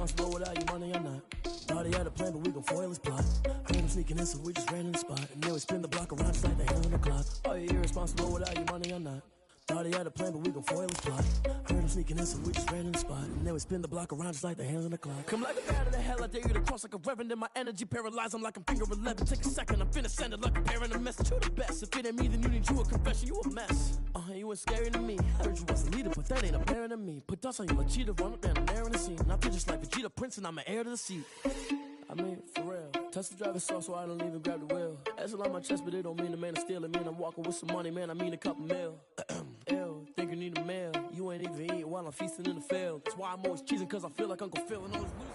irresponsible without your money or not. Thought he had a plan, but we gon' foil his plot. Heard him sneaking in, so we just ran in the spot. And then we spin the block around just like the hand on the clock. Are you irresponsible without your money or not? Thought he had a plan, but we gon' foil his plot. Heard him sneaking in, so we just ran in the spot. And then we spin the block around just like the hands on the clock. Come like a bat of the hell, I dare you to cross like a reverend. In my energy paralyzed, I'm like I'm finger 11. Take a second, I'm finna send it like a parent a message to the best. If it ain't me, then you need you a confession, you a mess. You ain't scary to me. I heard you was a leader, but that ain't apparent to me. Put dust on you, a cheetah, run up down and there in the scene. I feel just like Vegeta Prince, and I'm an heir to the seat. I mean, for real. Touch the driver's soft, so I don't even grab the wheel. That's on my chest, but it don't mean the man is stealing. Man, I'm walking with some money, man, I mean a couple mil. Ew, think you need a meal. You ain't even eating while I'm feasting in the field. That's why I'm always cheesing, cause I feel like Uncle Phil and always losing.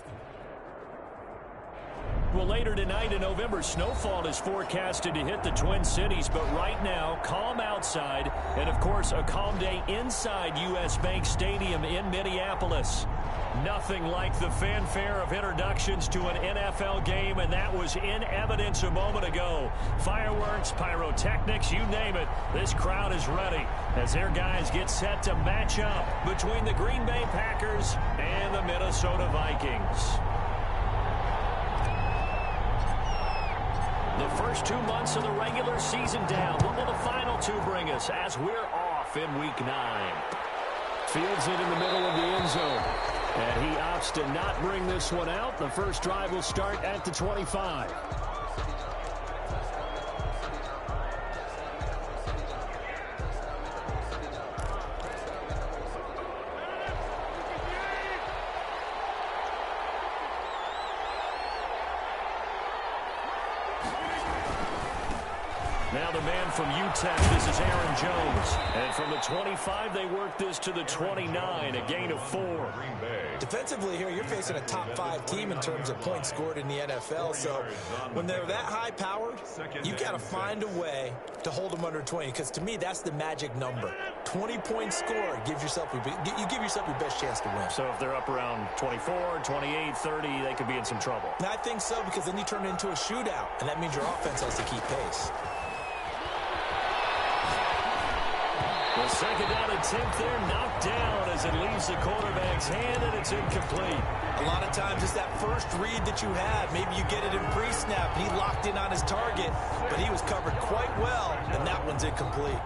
Well, later tonight in November, snowfall is forecasted to hit the Twin Cities, but right now, calm outside, and of course, a calm day inside U.S. Bank Stadium in Minneapolis. Nothing like the fanfare of introductions to an NFL game, and that was in evidence a moment ago. Fireworks, pyrotechnics, you name it. This crowd is ready as their guys get set to match up between the Green Bay Packers and the Minnesota Vikings. The first 2 months of the regular season down. What will the final two bring us as we're off in Week 9? Fields it in the middle of the end zone. And he opts to not bring this one out. The first drive will start at the 25. Now the man from UTEP, this is Aaron Jones. And from the 25, they work this to the 29, a gain of 4. Defensively here, you're facing a top 5 team in terms of points scored in the NFL. So when they're that high-powered, you've got to find a way to hold them under 20. Because to me, that's the magic number. 20 points scored gives yourself you give yourself your best chance to win. So if they're up around 24, 28, 30, they could be in some trouble. And I think so, because then you turn it into a shootout, and that means your offense has to keep pace. The second down attempt there knocked down as it leaves the quarterback's hand, and it's incomplete. A lot of times it's that first read that you had. Maybe you get it in pre-snap. He locked in on his target, but he was covered quite well, and that one's incomplete.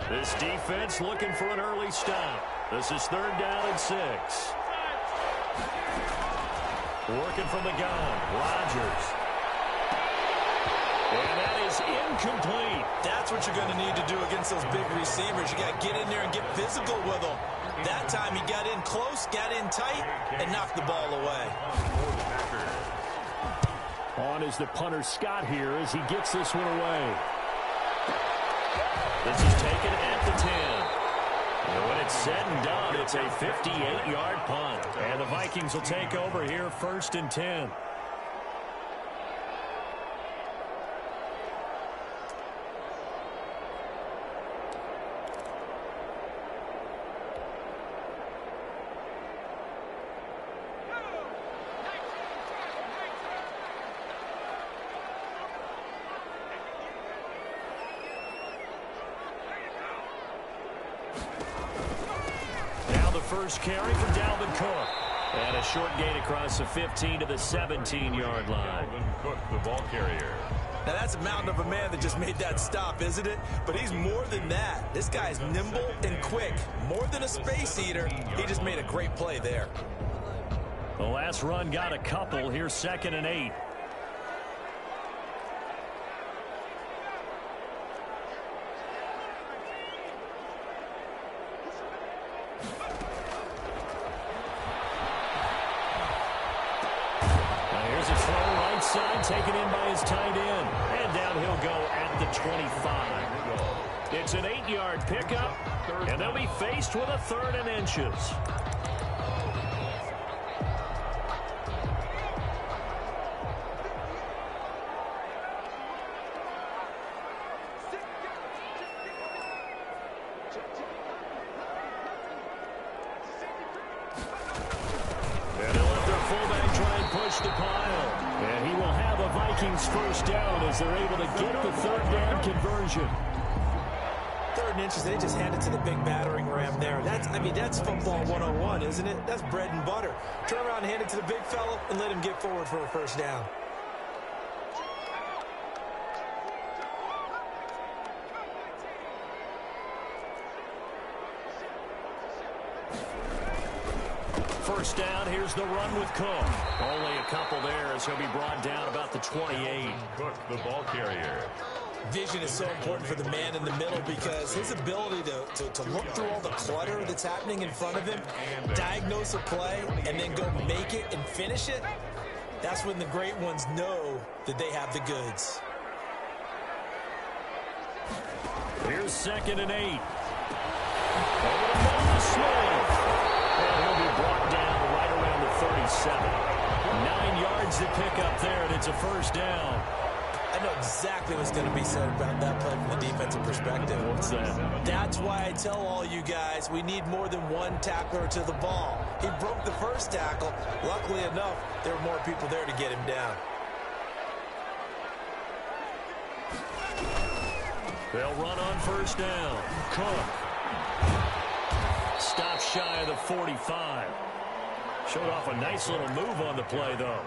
This defense looking for an early stop. This is 3rd down and 6. Working from the gun, Rodgers. And that is incomplete. That's what you're going to need to do against those big receivers. You got to get in there and get physical with them. That time he got in close, got in tight, and knocked the ball away. On is the punter Scott here as he gets this one away. This is taken at the 10. And when it's said and done, it's a 58-yard punt. And the Vikings will take over here 1st and 10. First carry from Dalvin Cook. And a short gain across the 15 to the 17-yard line. Dalvin Cook, the ball carrier. Now that's a mountain of a man that just made that stop, isn't it? But he's more than that. This guy's nimble and quick. More than a space eater. He just made a great play there. The last run got a couple. Here's 2nd and 8. Taken in by his tight end. And down he'll go at the 25. It's an 8-yard pickup, and they'll be faced with a 3rd and inches. And they'll let their fullback try and push the pile. And he will have a Vikings first down as they're able to get the third down conversion. 3rd and inches, they just hand it to the big battering ram there. That's football 101, isn't it? That's bread and butter. Turn around and hand it to the big fella and let him get forward for a first down. First down, here's the run with Cook. Only a couple there as he'll be brought down about the 28. Cook, the ball carrier. Vision is so important for the man in the middle because his ability to look through all the clutter that's happening in front of him, diagnose a play, and then go make it and finish it, that's when the great ones know that they have the goods. Here's 2nd and 8. Over the middle to Smith. And he'll be brought down right around the 37. 9 yards to pick up there, and it's a first down. I know exactly what's going to be said about that play from the defensive perspective. What's that? That's why I tell all you guys we need more than one tackler to the ball. He broke the first tackle. Luckily enough, there were more people there to get him down. They'll run on first down. Cook. Stop shy of the 45. Showed off a nice little move on the play, though.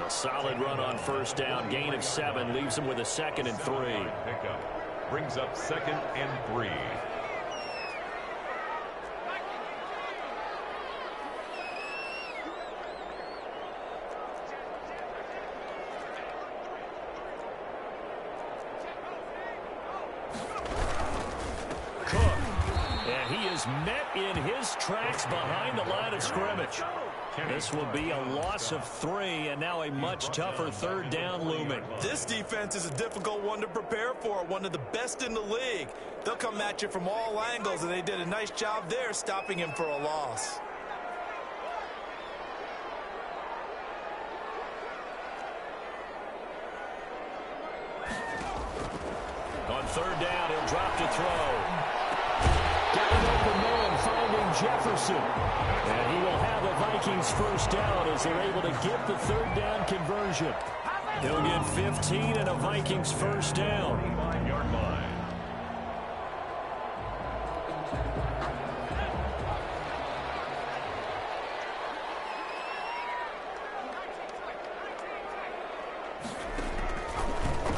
A solid run on first down. Gain of 7 leaves him with a 2nd and 3. Pickup brings up 2nd and 3. Met in his tracks behind the line of scrimmage. This will be a loss of 3, and now a much tougher 3rd down looming. This defense is a difficult one to prepare for, one of the best in the league. They'll come at you from all angles, and they did a nice job there stopping him for a loss. On 3rd down, he'll drop to throw. Got an open man finding Jefferson. And he will have a Vikings first down as they're able to get the 3rd down conversion. He'll get 15 and a Vikings first down. 5-yard line.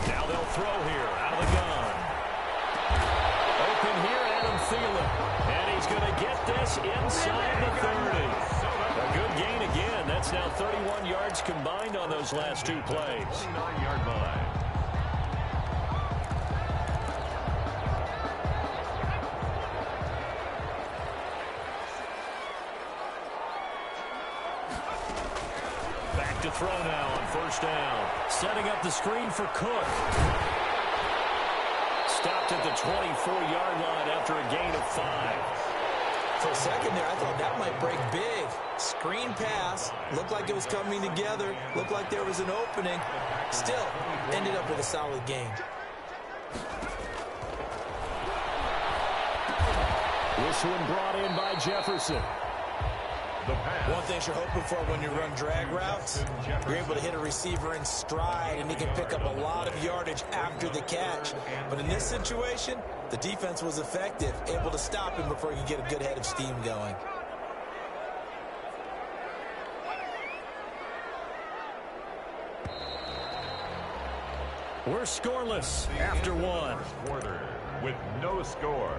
Now they'll throw here out of the gun. Open here, Adam Thielen. And he's going to get this inside the 30. A good gain again. That's now 31 yards combined on those last 2 plays. 9-yard line. Back to throw now on first down. Setting up the screen for Cook. Stopped at the 24-yard line after a gain of 5. For a second there, I thought that might break big. Screen pass. Looked like it was coming together. Looked like there was an opening. Still, ended up with a solid gain. This one brought in by Jefferson. One thing you're hoping for when you run drag routes, you're able to hit a receiver in stride, and he can pick up a lot of yardage after the catch. But in this situation, the defense was effective, able to stop him before he could get a good head of steam going. We're scoreless after 1. Quarter with no score.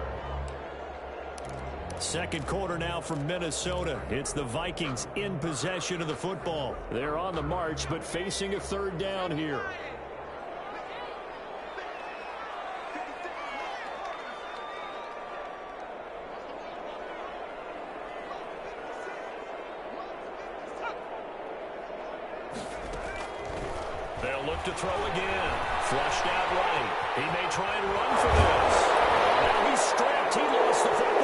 Second quarter now from Minnesota. It's the Vikings in possession of the football. They're on the march, but facing a 3rd down here. They'll look to throw again. Flushed out right. He may try and run for this. Now he's strapped. He lost the football.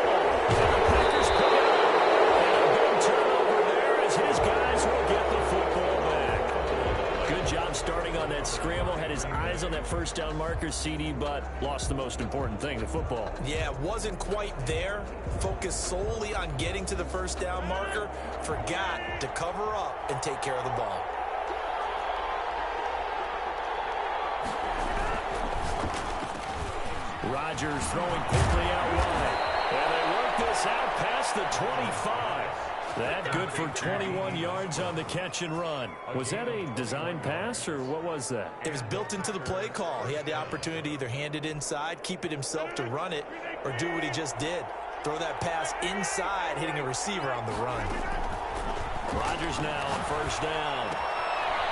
And the Packers pick it up. And a big turnover there as his guys will get the football back. Good job starting on that scramble. Had his eyes on that first down marker, CD, but lost the most important thing, the football. Yeah, wasn't quite there. Focused solely on getting to the first down marker. Forgot to cover up and take care of the ball. Rodgers throwing quickly out wide. And they work this out past the 25. That good for 21 yards on the catch and run. Was that a design pass, or what was that? It was built into the play call. He had the opportunity to either hand it inside, keep it himself to run it, or do what he just did. Throw that pass inside, hitting a receiver on the run. Rodgers now on first down.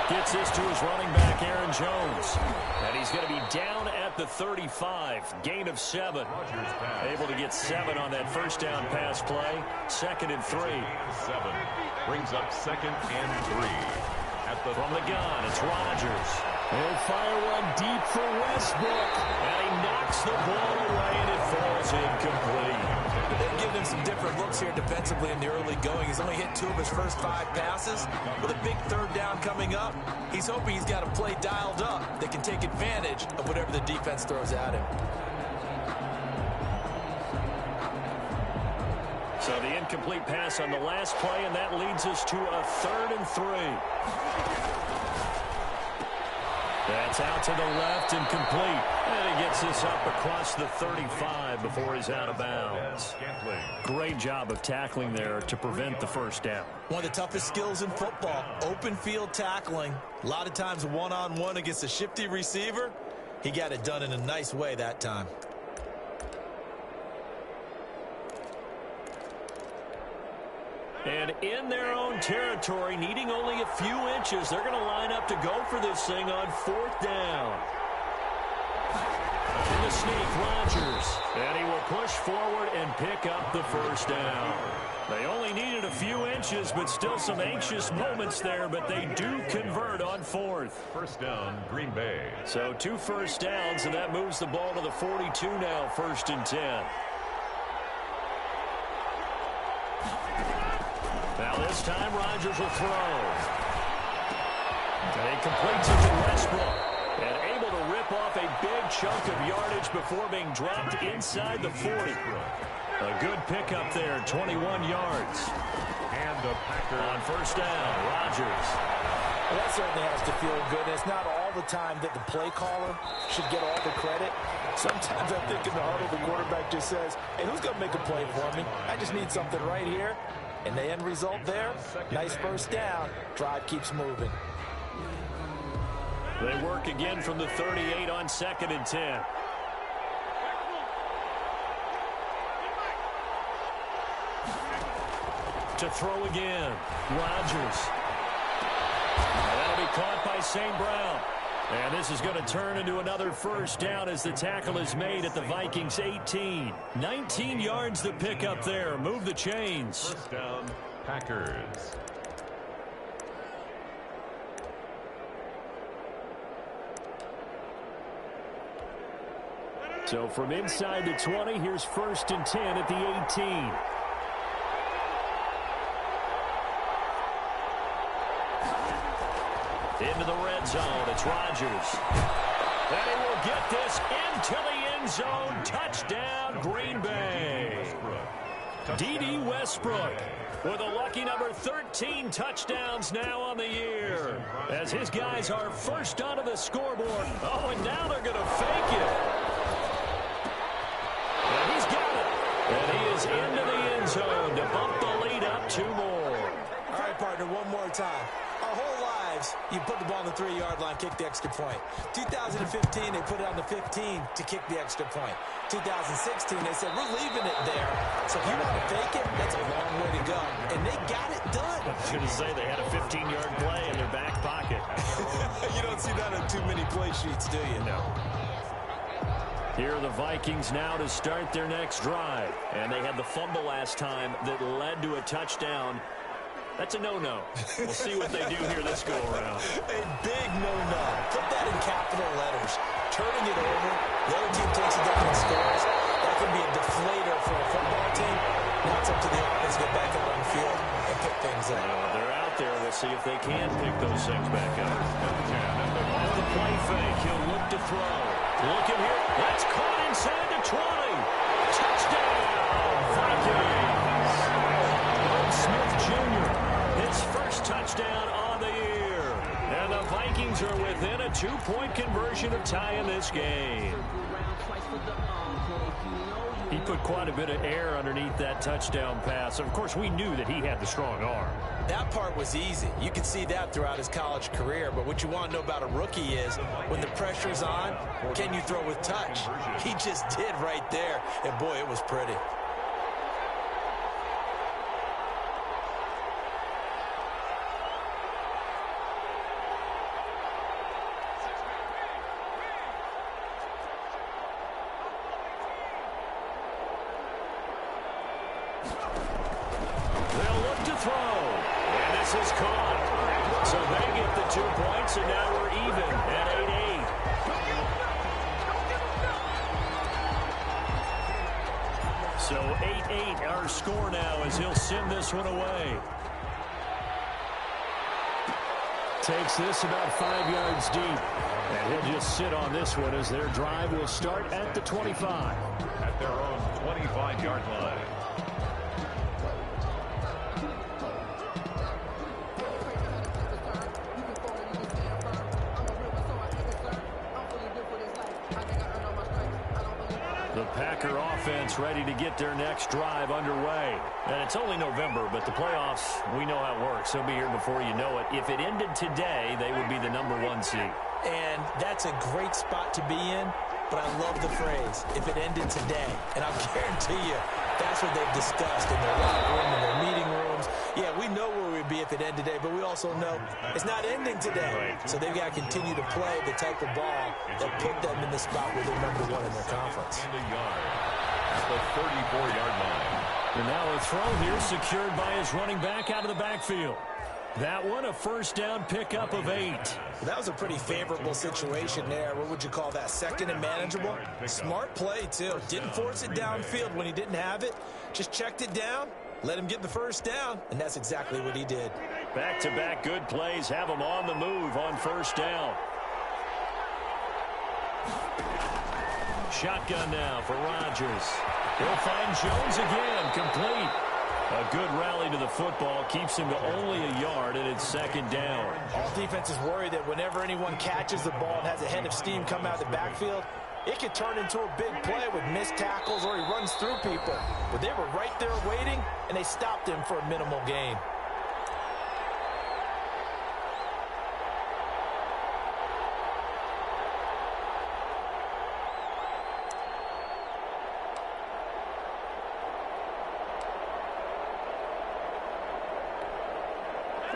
Gets this to his running back, Aaron Jones. And he's going to be down at the 35. Gain of 7. Able to get 7 on that first down pass play. 2nd and 3. 7 brings up 2nd and 3. From the gun, it's Rodgers. He'll fire one deep for Westbrook. And he knocks the ball away, and it falls incomplete. They've given him some different looks here defensively in the early going. He's only hit 2 of his first 5 passes. With a big 3rd down coming up, he's hoping he's got a play dialed up that can take advantage of whatever the defense throws at him. So the incomplete pass on the last play, and that leads us to a 3rd and 3. That's out to the left and complete. And he gets this up across the 35 before he's out of bounds. Great job of tackling there to prevent the first down. One of the toughest skills in football, open field tackling. A lot of times one-on-one against a shifty receiver. He got it done in a nice way that time. And in their own territory, needing only a few inches, they're going to line up to go for this thing on 4th down. In the sneak, Rodgers. And he will push forward and pick up the first down. They only needed a few inches, but still some anxious moments there, but they do convert on 4th. First down, Green Bay. So 2 first downs, and that moves the ball to the 42 now, 1st and 10. Now this time, Rodgers will throw. And he completes it to Westbrook. And able to rip off a big chunk of yardage before being dropped inside the 40. A good pickup there, 21 yards. And a Packer on first down, Rodgers. Well, that certainly has to feel good. It's not all the time that the play caller should get all the credit. Sometimes I think in the huddle, the quarterback just says, hey, who's going to make a play for me? I just need something right here. And the end result there, nice first down. Drive keeps moving. They work again from the 38 on 2nd and 10. To throw again, Rodgers. That'll be caught by St. Brown. And this is going to turn into another first down as the tackle is made at the Vikings 18. 19 yards to pick up there. Move the chains. First down, Packers. So from inside the 20, here's 1st and 10 at the 18. Into the red zone, it's Rodgers. And he will get this into the end zone. Touchdown, Green Bay. D.D. Westbrook with a lucky number 13 touchdowns now on the year. As his guys are first onto the scoreboard. Oh, and now they're going to fake it. And he's got it. And he is into the end zone to bump the lead up 2 more. All right, partner, one more time. Our whole lives, you put the ball on the 3-yard line, kick the extra point. 2015, they put it on the 15 to kick the extra point. 2016, they said, we're leaving it there. So if you want to fake it, that's a long way to go. And they got it done. I was going to say they had a 15-yard play in their back pocket. You don't see that on too many play sheets, do you? No. Here are the Vikings now to start their next drive. And they had the fumble last time that led to a touchdown. That's a no-no. We'll see what they do here this go-around. A big no-no. Put that in capital letters. Turning it over, the other team takes it down and scores. That can be a deflator for a football team. Now it's up to the offense to get back out on the field and pick things up. They're out there. We'll see if they can pick those things back up. Off the play fake, he'll look to throw. Looking here. That's caught inside the 20. Touchdown, Vikings. Smith Jr. His first touchdown on the year. And the Vikings are within a 2-point conversion of tying this game. He put quite a bit of air underneath that touchdown pass. Of course, we knew that he had the strong arm. That part was easy. You could see that throughout his college career. But what you want to know about a rookie is when the pressure's on, can you throw with touch? He just did right there. And, boy, it was pretty. They'll look to throw. And this is caught. So they get the 2 points, and now we're even at 8-8. So 8-8 our score now as he'll send this one away. Takes this about 5 yards deep. And he'll just sit on this one as their drive will start at the 25. At their own 25-yard line. The Packer offense ready to get their next drive underway. And it's only November, but the playoffs, we know how it works. They'll be here before you know it. If it ended today, they would be the #1 seed. And that's a great spot to be in, but I love the phrase, if it ended today. And I'll guarantee you, that's what they've discussed in their locker room, in their meeting rooms. Yeah, we know where we'd be if it ended today, but we also know it's not ending today. So they've got to continue to play the type of ball that put them in the spot where they're #1 in their conference. And a yard at the 34-yard line. And now a throw here secured by his running back out of the backfield. That one, a first down pickup of 8. That was a pretty favorable situation there. What would you call that? Second and manageable? Smart play, too. Didn't force it downfield when he didn't have it. Just checked it down, let him get the first down, and that's exactly what he did. Back-to-back good plays have him on the move on first down. Shotgun now for Rodgers. He'll find Jones again, complete. A good rally to the football keeps him to only a yard, and it's second down. All defenses worry that whenever anyone catches the ball and has a head of steam come out of the backfield, it could turn into a big play with missed tackles or he runs through people. But they were right there waiting, and they stopped him for a minimal gain.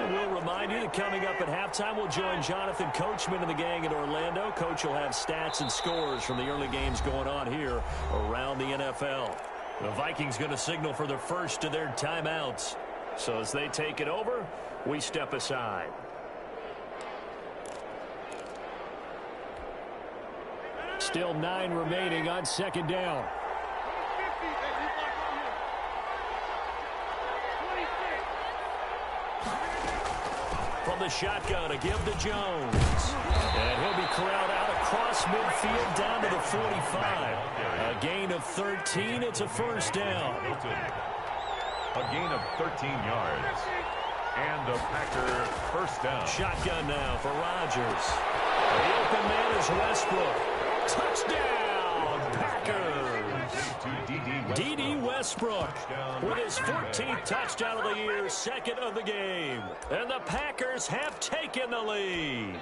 We'll remind you that coming up at halftime, we'll join Jonathan Coachman and the gang in Orlando. Coach will have stats and scores from the early games going on here around the NFL. The Vikings going to signal for the first of their timeouts. So as they take it over, we step aside. Still 9 remaining on second down. From the shotgun, a give to Jones. And he'll be corralled out across midfield down to the 45. A gain of 13. It's a first down. A gain of 13 yards. And a Packer first down. Shotgun now for Rodgers. The open man is Westbrook. Touchdown, Packers. D.D. Westbrook with his 14th touchdown of the year, second of the game. And the Packers have taken the lead.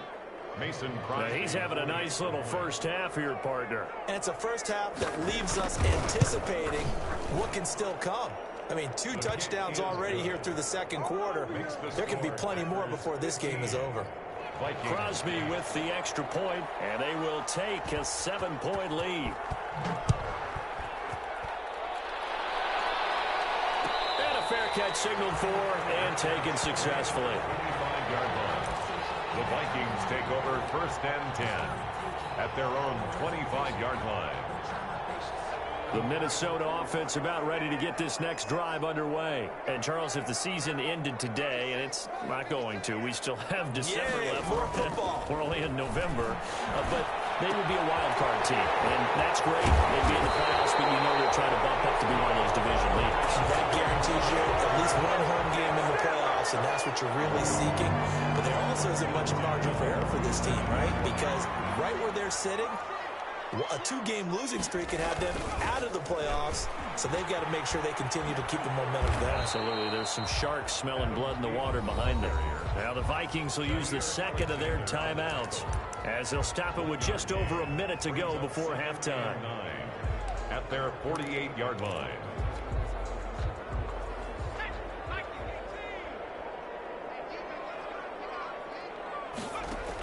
Mason Now he's having a nice little first half here, partner. And it's a first half that leaves us anticipating what can still come. I mean, 2 touchdowns already here through the second quarter. There could be plenty more before this game is over. Crosby with the extra point, and they will take a 7-point lead. And a fair catch signaled for and taken successfully. 25-yard line. The Vikings take over first and 10 at their own 25-yard line. The Minnesota offense about ready to get this next drive underway. And, Charles, if the season ended today, and it's not going to, we still have December left. More football. We're only in November. But they would be a wild card team. And that's great. They'd be in the playoffs, but you know they're trying to bump up to be one of those division leaders. That guarantees you at least one home game in the playoffs, and that's what you're really seeking. But there also isn't much margin for error for this team, right? Because right where they're sitting, A 2-game losing streak can have them out of the playoffs, so they've got to make sure they continue to keep the momentum going. Absolutely. There's some sharks smelling blood in the water behind them. Now the Vikings will use the second of their timeouts as they'll stop it with just over a minute to go before halftime. At their 48-yard line.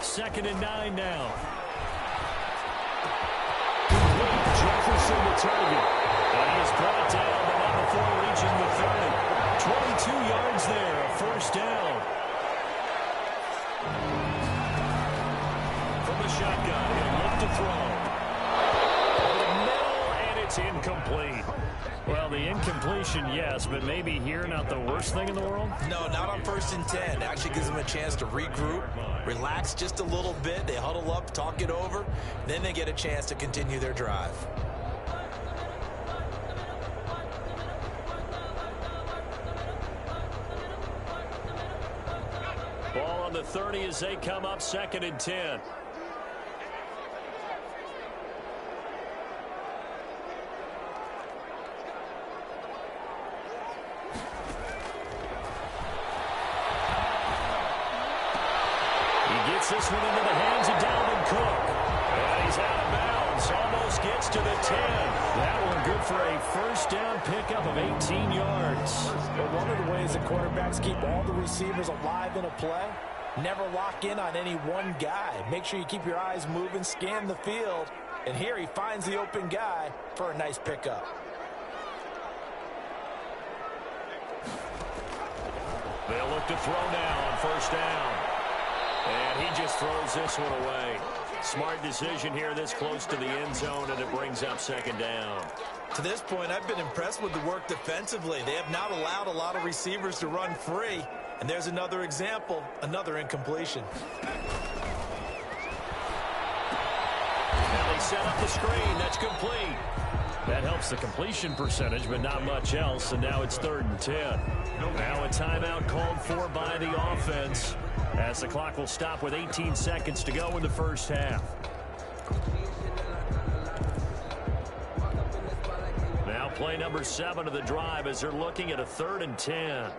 Second and 9 now. Jefferson the target. And he is brought down, but not before reaching the 30. 22 yards there, a first down. From the shotgun, he'll look to throw. Middle, and it's incomplete. Well, the incompletion, yes, but maybe here not the worst thing in the world? No, not on 1st and 10. Actually gives them a chance to regroup, relax just a little bit. They huddle up, talk it over. Then they get a chance to continue their drive. Ball on the 30 as they come up 2nd and 10. This one into the hands of Dalvin Cook. And he's out of bounds. Almost gets to the 10. That one good for a first down pickup of 18 yards. But one of the ways that quarterbacks keep all the receivers alive in a play, never lock in on any one guy. Make sure you keep your eyes moving, scan the field. And here he finds the open guy for a nice pickup. They'll look to throw now on first down. And he just throws this one away. Smart decision here this close to the end zone, and it brings up 2nd down. To this point, I've been impressed with the work defensively. They have not allowed a lot of receivers to run free. And there's another example, another incompletion. Now they set up the screen. That's complete. That helps the completion percentage, but not much else. And now it's 3rd and 10. Now a timeout called for by the offense, as the clock will stop with 18 seconds to go in the first half. Now play number 7 of the drive as they're looking at a 3rd and 10.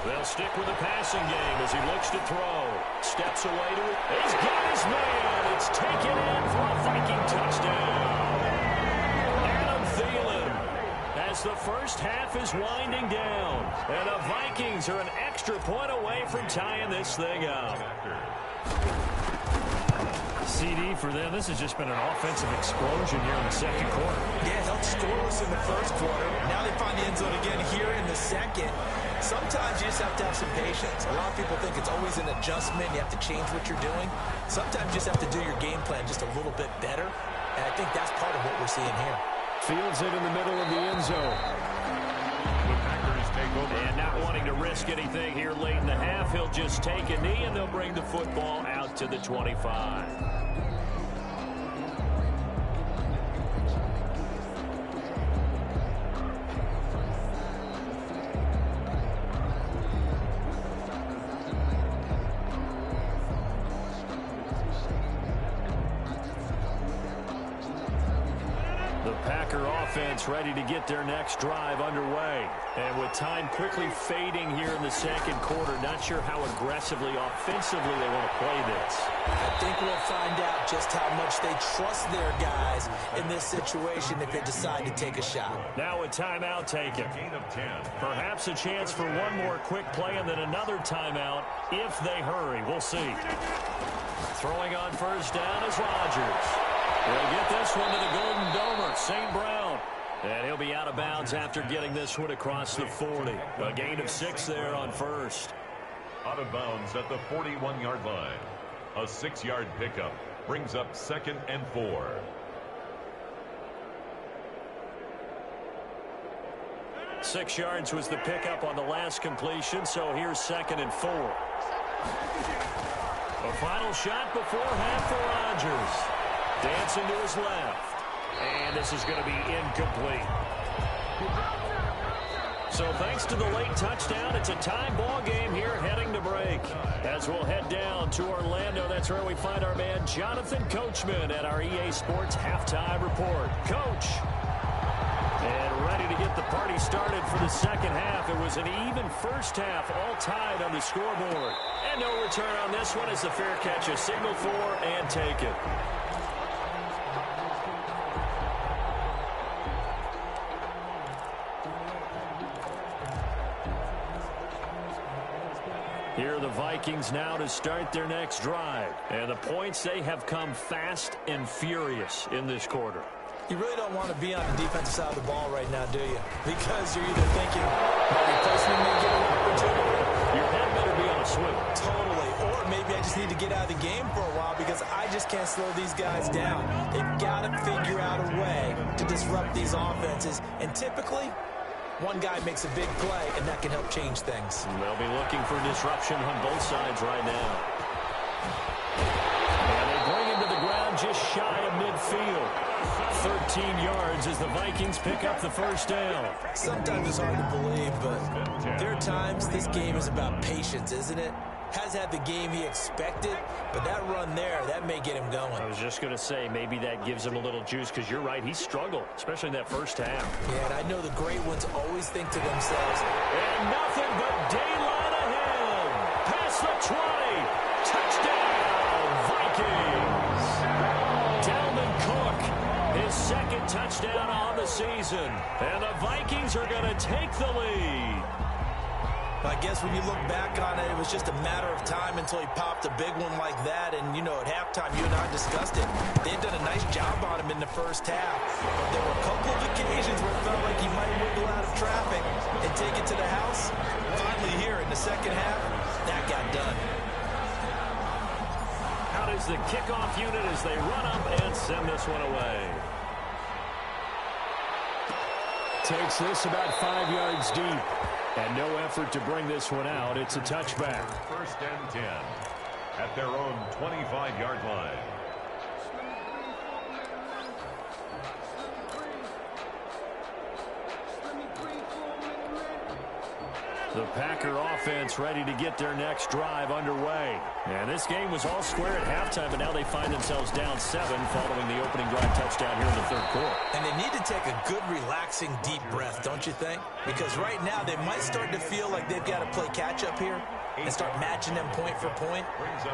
They'll stick with the passing game as he looks to throw. Steps away to it. He's got his man. It's taken in for a Viking touchdown. Adam Thielen, as the first half is winding down. And the Vikings are an extra point away from tying this thing up. CD for them. This has just been an offensive explosion here in the second quarter. Yeah, helped scoreless in the first quarter. Now they find the end zone again here in the second. Sometimes you just have to have some patience. A lot of people think it's always an adjustment. You have to change what you're doing. Sometimes you just have to do your game plan just a little bit better. And I think that's part of what we're seeing here. Fields it in the middle of the end zone. The Packers take over. And not wanting to risk anything here late in the half, he'll just take a knee and they'll bring the football out to the 25. Offense ready to get their next drive underway. And with time quickly fading here in the second quarter, not sure how aggressively, offensively they want to play this. I think we'll find out just how much they trust their guys in this situation if they decide to take a shot. Now a timeout taken. Perhaps a chance for one more quick play and then another timeout if they hurry. We'll see. Throwing on first down is Rodgers. He'll get this one to the Golden Domer, St. Brown. And he'll be out of bounds after getting this one across the 40. A gain of 6 there on first. Out of bounds at the 41-yard line. A 6-yard pickup brings up 2nd and 4. Six yards was the pickup on the last completion, so here's 2nd and 4. A final shot before half for Rodgers. Dancing to his left. And this is going to be incomplete. So thanks to the late touchdown, it's a tie ball game here heading to break. As we'll head down to Orlando, that's where we find our man Jonathan Coachman at our EA Sports Halftime Report. Coach. And ready to get the party started for the second half. It was an even first half, all tied on the scoreboard. And no return on this one as the fair catch a signal for and take it. Here are the Vikings now to start their next drive. And the points, they have come fast and furious in this quarter. You really don't want to be on the defensive side of the ball right now, do you? Because you're either thinking, my replacement may get an opportunity. Your head better be on a swivel. Totally. Or maybe I just need to get out of the game for a while because I just can't slow these guys down. They've got to figure out a way to disrupt these offenses. And typically, one guy makes a big play, and that can help change things. They'll be looking for disruption on both sides right now. And they bring him to the ground just shy of midfield. 13 yards as the Vikings pick up the first down. Sometimes it's hard to believe, but there are times this game is about patience, isn't it? Has had the game he expected, but that run there, that may get him going. I was just going to say, maybe that gives him a little juice, because you're right, he struggled, especially in that first half. Yeah, and I know the great ones always think to themselves, and nothing but daylight ahead. Past the 20. Touchdown, Vikings. Dalvin Cook, his second touchdown on the season. And the Vikings are going to take the lead. I guess when you look back on it, it was just a matter of time until he popped a big one like that. And, you know, at halftime, you and I discussed it. They had done a nice job on him in the first half. But there were a couple of occasions where it felt like he might wiggle out of traffic and take it to the house. Finally here in the second half, that got done. Out is the kickoff unit as they run up and send this one away. Takes this about 5 yards deep. And no effort to bring this one out. It's a touchback. First and 10 at their own 25-yard line. The Packer offense ready to get their next drive underway. And this game was all square at halftime, but now they find themselves down 7 following the opening drive touchdown here in the third quarter. And they need to take a good, relaxing, deep breath, don't you think? Because right now they might start to feel like they've got to play catch-up here and start matching them point for point.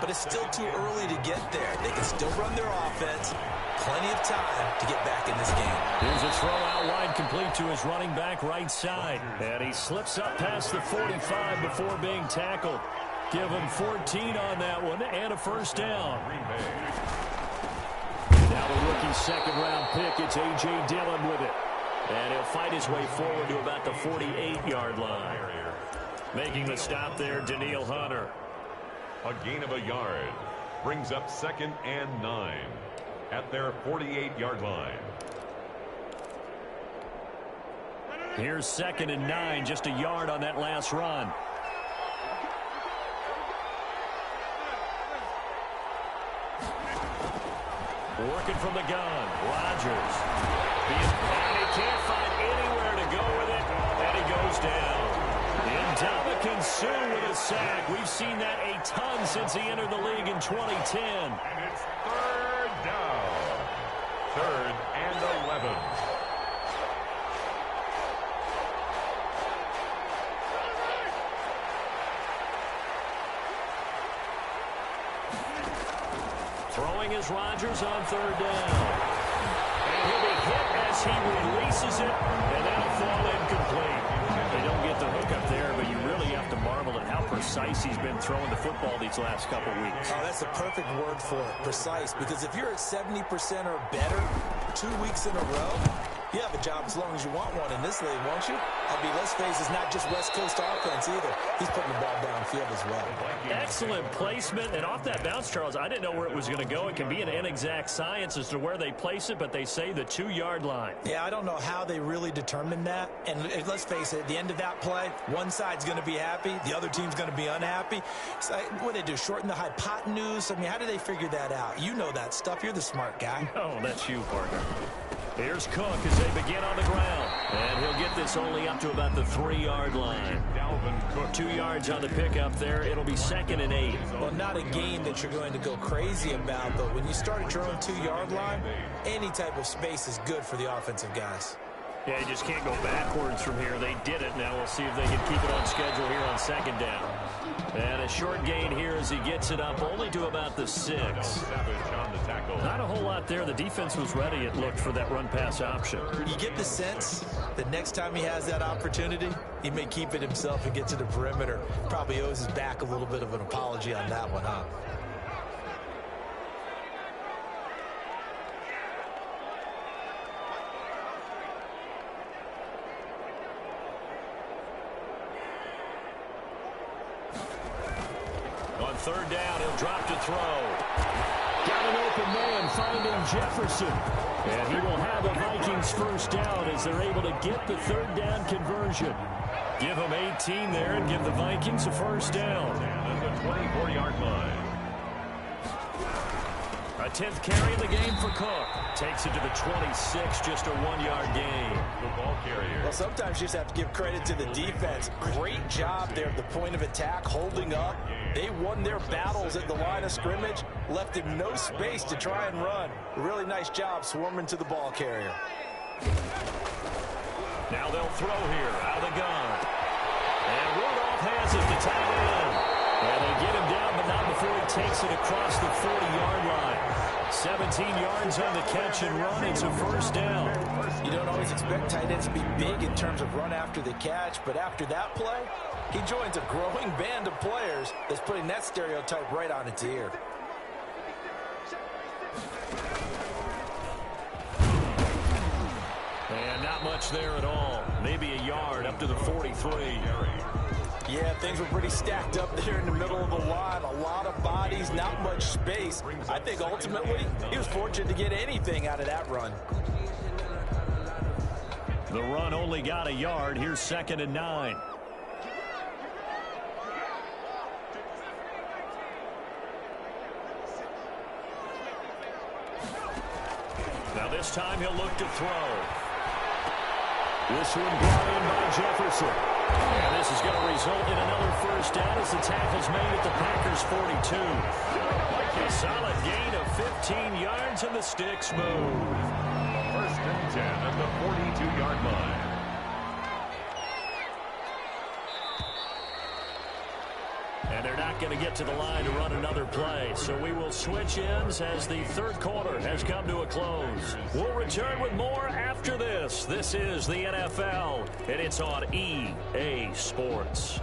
But it's still too early to get there. They can still run their offense. Plenty of time to get back in this game. Here's a throw out wide, complete to his running back right side. And he slips up past the 45 before being tackled. Give him 14 on that one and a first down. Now the rookie second-round pick, it's A.J. Dillon with it. And he'll fight his way forward to about the 48-yard line. Making the stop there, Danielle Hunter. A gain of a yard. Brings up 2nd and 9 at their 48-yard line. Here's 2nd and 9, just a yard on that last run. Working from the gun, Rodgers. And he can't find anywhere to go with it, and he goes down. Ndamukong Suh with a sack. We've seen that a ton since he entered the league in 2010. And it's 3rd down. 3rd and 11. Throwing is Rodgers on 3rd down. And he'll be hit as he releases it, and that'll fall incomplete. They don't get the hook up there, but you really have to marvel at how precise he's been throwing the football these last couple weeks. Oh, that's the perfect word for it, precise. Because if you're at 70% or better 2 weeks in a row, you have a job as long as you want one in this league, won't you? I mean, let's face it, it's not just West Coast offense either. He's putting the ball downfield as well. Excellent placement. And off that bounce, Charles, I didn't know where it was going to go. It can be an inexact science as to where they place it, but they say the 2-yard line. Yeah, I don't know how they really determined that. And let's face it, at the end of that play, one side's going to be happy, the other team's going to be unhappy. So, what do they do, shorten the hypotenuse? I mean, how do they figure that out? You know that stuff. You're the smart guy. Oh, that's you, partner. Here's Cook as they begin on the ground. And he'll get this only up to about the 3-yard line. 2 yards on the pickup there. It'll be 2nd and 8. Well, not a gain that you're going to go crazy about, but when you start at your own 2-yard line, any type of space is good for the offensive guys. Yeah, you just can't go backwards from here. They did it. Now we'll see if they can keep it on schedule here on 2nd down. And a short gain here as he gets it up only to about the 6. Not a whole lot there. The defense was ready, it looked, for that run-pass option. You get the sense that next time he has that opportunity, he may keep it himself and get to the perimeter. Probably owes his back a little bit of an apology on that one, huh? On 3rd down, he'll drop to throw. Got an open man finding Jefferson. And he will have a Vikings 1st down as they're able to get the 3rd down conversion. Give them 18 there and give the Vikings a 1st down. At the 24-yard line. A 10th carry in the game for Cook. Takes it to the 26, just a 1-yard gain. The ball carrier. Well, sometimes you just have to give credit to the defense. Great job there at the point of attack, holding up. They won their battles at the line of scrimmage, left him no space to try and run. A really nice job swarming to the ball carrier. Now they'll throw here out of the gun. And Rudolph has it to tight end. And they get him down, but not before he takes it across the 40-yard line. 17 yards on the catch and run. It's a 1st down. You don't always expect tight ends to be big in terms of run after the catch, but after that play, he joins a growing band of players that's putting that stereotype right on its ear. And not much there at all. Maybe a yard up to the 43. Yeah, things were pretty stacked up there in the middle of the line. A lot of bodies, not much space. I think ultimately he was fortunate to get anything out of that run. The run only got a yard. Here's 2nd and 9. Now this time he'll look to throw. This one brought in by Jefferson. And this is going to result in another 1st down as the tackle's made at the Packers' 42. A solid gain of 15 yards and the sticks move. 1st and 10 at the 42-yard line. And they're not going to get to the line to run another play. So we will switch ends as the 3rd quarter has come to a close. We'll return with more after this. This is the NFL, and it's on EA Sports.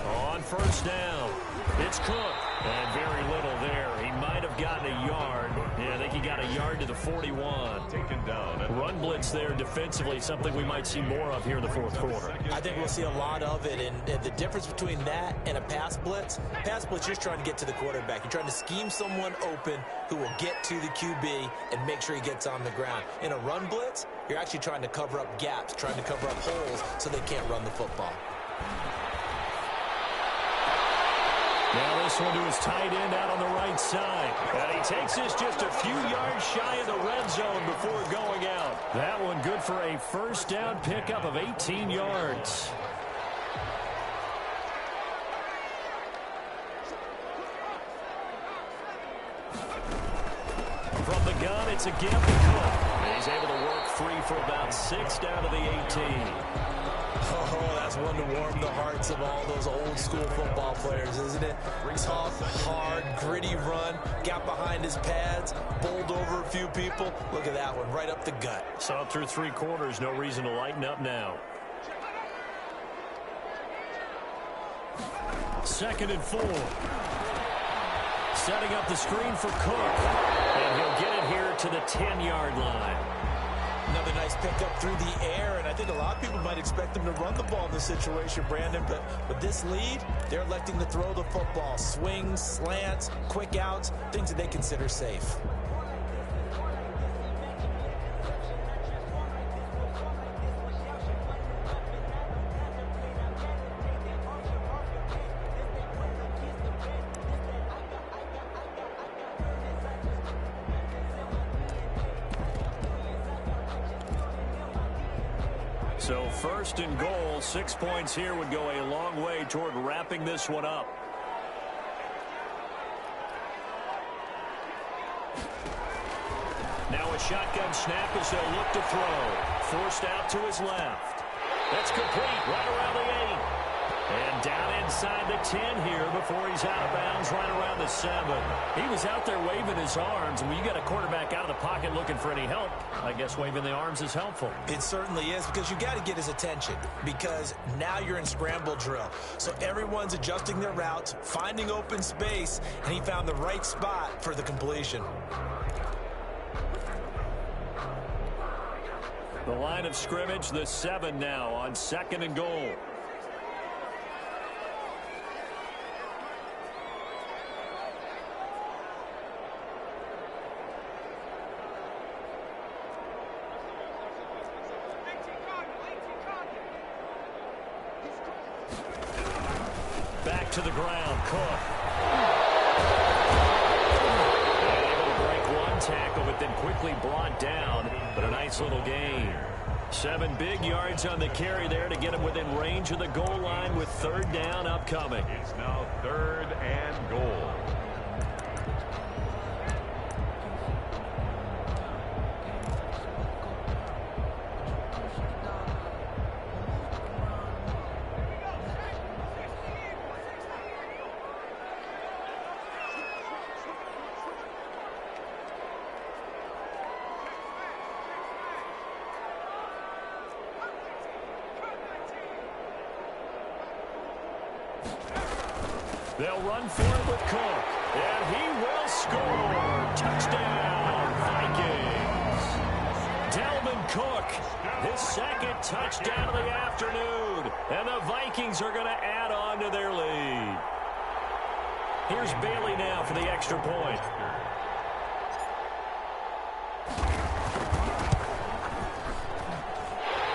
On 1st down, it's Cook. And very little there. He might have gotten a yard. Yeah, I think he got a yard to the 41. Taken down. Run blitz there defensively, something we might see more of here in the 4th quarter. I think we'll see a lot of it, and the difference between that and a pass blitz, you're just trying to get to the quarterback. You're trying to scheme someone open who will get to the QB and make sure he gets on the ground. In a run blitz, you're actually trying to cover up gaps, trying to cover up holes so they can't run the football. Now this one to his tight end out on the right side. And he takes this just a few yards shy of the red zone before going out. That one good for a 1st down pickup of 18 yards. From the gun, it's again to Cook. And he's able to work free for about 6 down to the 18. Oh, that's one to warm the hearts of all those old school football players, isn't it? Tough, hard, gritty run, got behind his pads, bowled over a few people. Look at that one, right up the gut. Saw it through 3 quarters, no reason to lighten up now. 2nd and 4. Setting up the screen for Cook. And he'll get it here to the 10-yard line. Another nice pickup through the air, and I think a lot of people might expect them to run the ball in this situation, Brandon, but with this lead, they're electing to throw the football. Swings, slants, quick outs, things that they consider safe. So first and goal, 6 points here would go a long way toward wrapping this one up. Now a shotgun snap as they'll look to throw. Forced out to his left. That's complete right around the 8. And down inside the 10 here before he's out of bounds right around the 7. He was out there waving his arms, and when you got a quarterback out of the pocket looking for any help, I guess waving the arms is helpful. It certainly is, because you got to get his attention, because now you're in scramble drill. So everyone's adjusting their routes, finding open space, and he found the right spot for the completion. The line of scrimmage, the 7 now on 2nd and goal. Back to the ground, Cook. Able to break one tackle, but then quickly brought down. But a nice little gain. 7 big yards on the carry there to get him within range of the goal line with 3rd down upcoming. It's now 3rd and goal. They'll run for it with Cook, and he will score. Touchdown, Vikings. Dalvin Cook, his 2nd touchdown of the afternoon, and the Vikings are going to add on to their lead. Here's Bailey now for the extra point.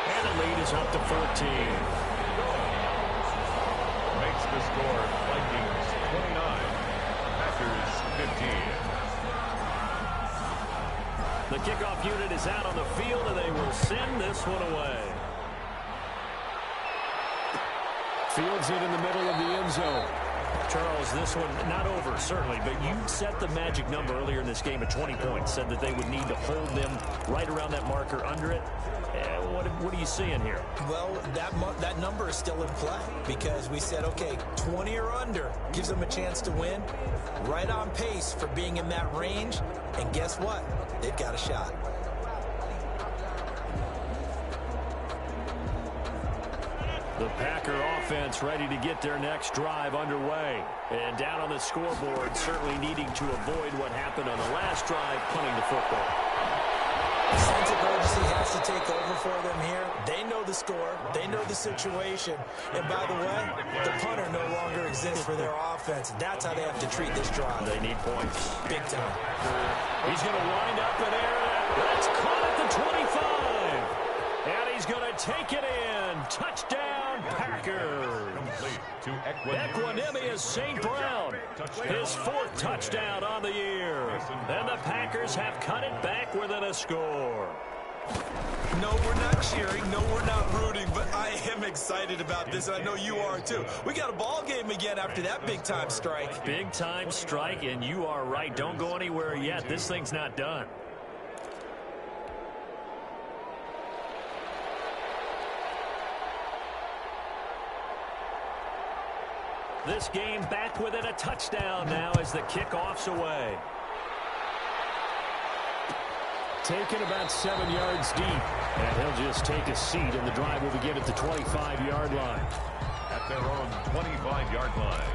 And the lead is up to 14. Makes the score Vikings 29, Packers 15. The kickoff unit is out on the field, and they will send this one away. Fields it in the middle of the end zone. Charles, this one not over, certainly, but you set the magic number earlier in this game at 20 points, said that they would need to hold them right around that marker under it. What are you seeing here? Well, that number is still in play, because we said, okay, 20 or under gives them a chance to win. Right on pace for being in that range, and guess what? They've got a shot. The Packer offense ready to get their next drive underway. And down on the scoreboard, certainly needing to avoid what happened on the last drive, punting the football. Sense of urgency has to take over for them here. They know the score. They know the situation. And by the way, the punter no longer exists for their offense. That's how they have to treat this drive. They need points. Big time. He's going to wind up in air. That's caught at the 25. And he's going to take it in. Touchdown, Packers. Complete to Equanimous St. Brown. His 4th touchdown on the year. And the Packers have cut it back within a score. No, we're not cheering. No, we're not rooting. But I am excited about this, and I know you are too. We got a ball game again after that big-time strike. Big-time strike, and you are right. Don't go anywhere yet. This thing's not done. This game back within a touchdown now as the kickoff's away. Taken about 7 yards deep. And he'll just take a seat, and the drive will begin at the 25-yard line. At their own 25-yard line.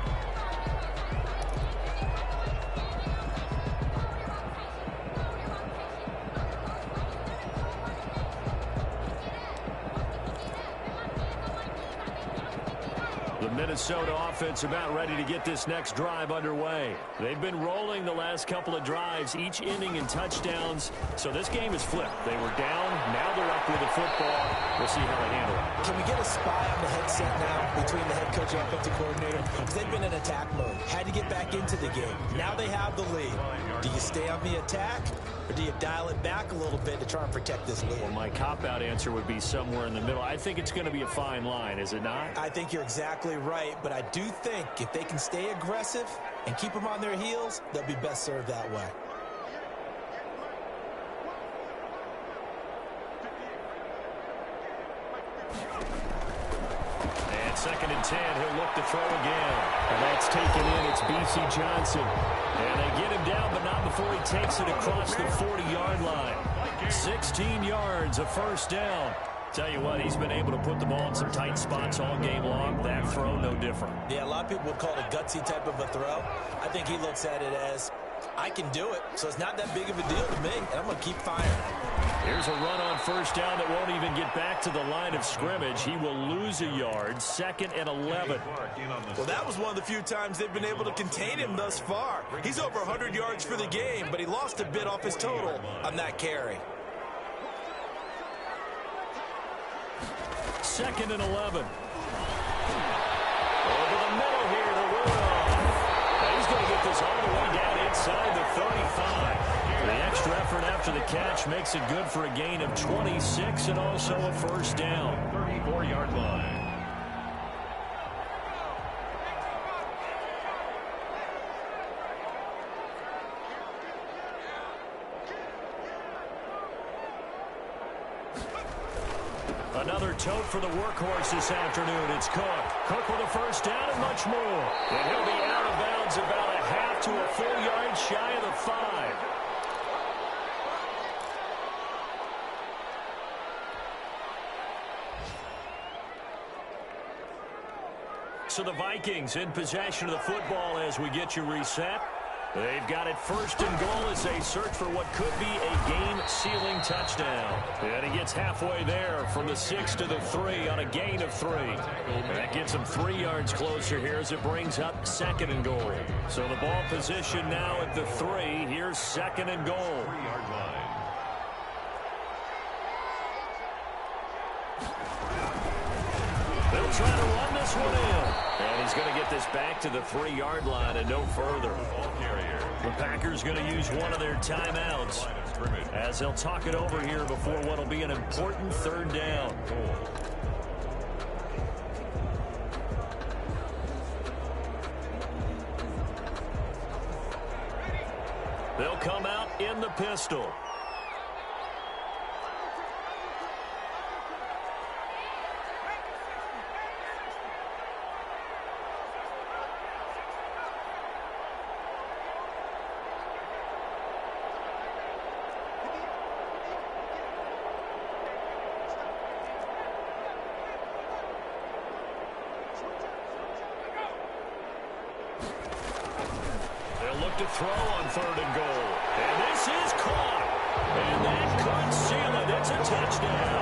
The Minnesota offense about ready to get this next drive underway. They've been rolling the last couple of drives, each inning in touchdowns. So this game is flipped. They were down. Now they're up with the football. We'll see how they handle it. Can we get a spy on the headset now between the head coach and offensive coordinator? Because they've been in attack mode. Had to get back into the game. Now they have the lead. Do you stay on the attack, or do you dial it back a little bit to try and protect this lead? Well, my cop-out answer would be somewhere in the middle. I think it's going to be a fine line, is it not? I think you're exactly right, but I do think if they can stay aggressive and keep them on their heels, they'll be best served that way. And 2nd and 10, he'll look to throw again. And that's taken in. It's B.C. Johnson. And they get him down, but not before he takes it across the 40-yard line. 16 yards, a first down. Tell you what, he's been able to put the ball in some tight spots all game long. That throw, no different. Yeah, a lot of people would call it a gutsy type of a throw. I think he looks at it as, I can do it, so it's not that big of a deal to me, and I'm going to keep firing. Here's a run on first down that won't even get back to the line of scrimmage. He will lose a yard, 2nd and 11. Well, that was one of the few times they've been able to contain him thus far. He's over 100 yards for the game, but he lost a bit off his total on that carry. 2nd and 11. Over the middle here to Rudolph. He's going to get this all the way down inside the 35. The extra effort after the catch makes it good for a gain of 26 and also a first down. 34-yard line. Another tote for the workhorse this afternoon. It's Cook. Cook with a first down and much more. And he'll be out of bounds about a half to a full yard shy of the 5. So the Vikings in possession of the football as we get you reset. They've got it 1st and goal as they search for what could be a game-sealing touchdown. And he gets halfway there from the 6 to the 3 on a gain of 3. And that gets him 3 yards closer here as it brings up 2nd and goal. So the ball position now at the 3. Here's 2nd and goal. 3-yard line. They'll try to run this one in. And he's going to get this back to the 3-yard line and no further. The Packers going to use one of their timeouts as they'll talk it over here before what will be an important 3rd down. They'll come out in the pistol. To throw on 3rd and goal. And this is caught. And that could seal it. It's a touchdown.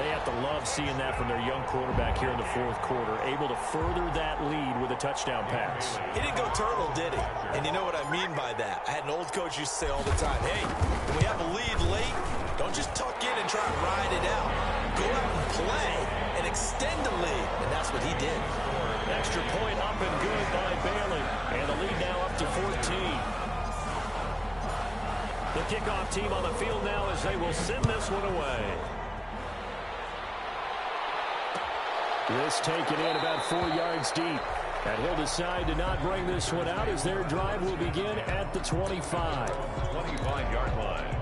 They have to love seeing that from their young quarterback here in the 4th quarter, able to further that lead with a touchdown pass. He didn't go turtle, did he? And you know what I mean by that. I had an old coach used to say all the time, hey, when we have a lead late, don't just tuck in and try to ride it out. Go out and play and extend the lead. And that's what he did. Extra point up and good by Bailey. And the lead now up to 14. The kickoff team on the field now as they will send this one away. This taken in about 4 yards deep. And he'll decide to not bring this one out as their drive will begin at the 25. 25-yard line.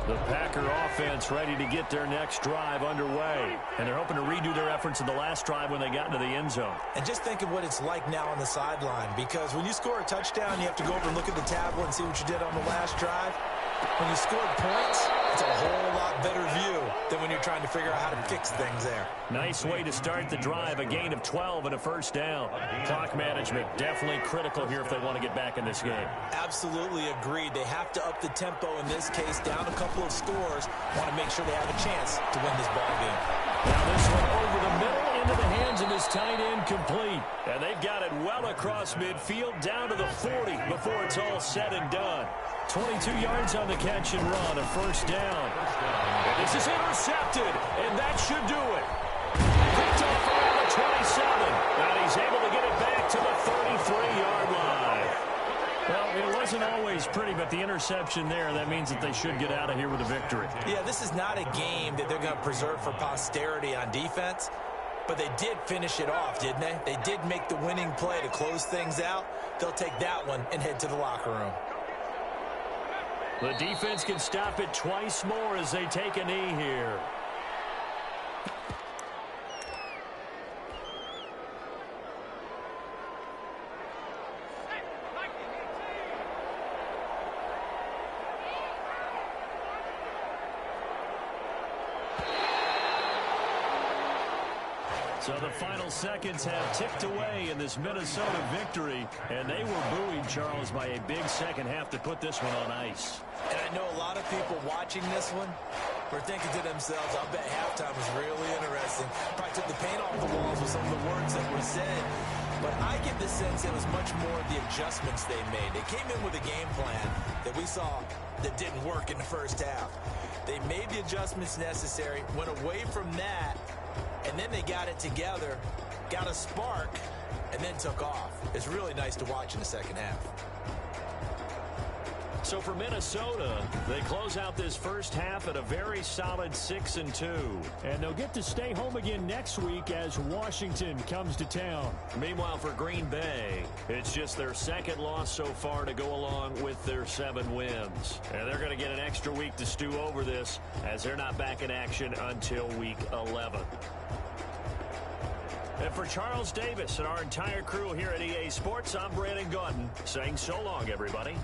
The Packer offense ready to get their next drive underway. And they're hoping to redo their efforts in the last drive when they got into the end zone. And just think of what it's like now on the sideline, because when you score a touchdown, you have to go over and look at the tablet and see what you did on the last drive. When you scored points, it's a whole lot better view than when you're trying to figure out how to fix things there. Nice way to start the drive, a gain of 12 and a first down. Clock management definitely critical here if they want to get back in this game. Absolutely agreed. They have to up the tempo in this case, down a couple of scores. Want to make sure they have a chance to win this ball game. Now this one over the middle into the hands of his tight end, complete. And they've got it well across midfield down to the 40 before it's all said and done. 22 yards on the catch and run, a first down. And this is intercepted, and that should do it. Picked off around the 27, and he's able to get it back to the 33-yard line. Well, it wasn't always pretty, but the interception there, that means that they should get out of here with a victory. Yeah, this is not a game that they're going to preserve for posterity on defense, but they did finish it off, didn't they? They did make the winning play to close things out. They'll take that one and head to the locker room. The defense can stop it twice more as they take a knee here. So the final seconds have ticked away in this Minnesota victory, and they were buoyed, Charles, by a big second half to put this one on ice. And I know a lot of people watching this one were thinking to themselves, I'll bet halftime was really interesting. Probably took the paint off the walls with some of the words that were said. But I get the sense it was much more the adjustments they made. They came in with a game plan that we saw that didn't work in the first half. They made the adjustments necessary, went away from that, and then they got it together, got a spark, and then took off. It's really nice to watch in the second half. So for Minnesota, they close out this first half at a very solid 6-2. And they'll get to stay home again next week as Washington comes to town. Meanwhile, for Green Bay, it's just their second loss so far to go along with their 7 wins. And they're going to get an extra week to stew over this as they're not back in action until week 11. And for Charles Davis and our entire crew here at EA Sports, I'm Brandon Gaudin saying so long, everybody.